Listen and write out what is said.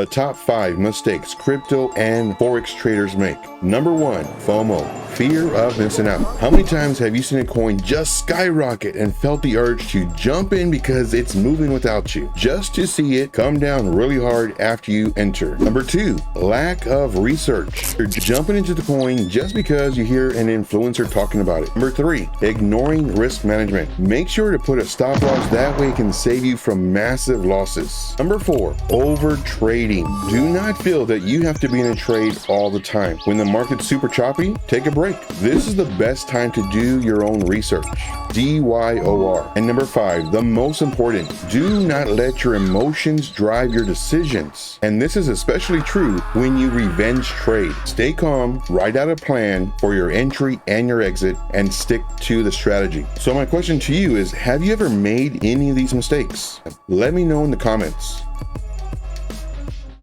The top 5 mistakes crypto and forex traders make. Number 1, FOMO, fear of missing out. How many times have you seen a coin just skyrocket and felt the urge to jump in because it's moving without you, just to see it come down really hard after you enter? Number 2, lack of research. You're jumping into the coin just because you hear an influencer talking about it. Number 3, ignoring risk management. Make sure to put a stopwatch, that way it can save you from massive losses. Number 4, over trading. Do not feel that you have to be in a trade all the time. When the market's super choppy, take a break. This is the best time to do your own research. DYOR. And number 5, the most important, do not let your emotions drive your decisions. And this is especially true when you revenge trade. Stay calm, write out a plan for your entry and your exit, and stick to the strategy. So my question to you is, have you ever made any of these mistakes? Let me know in the comments.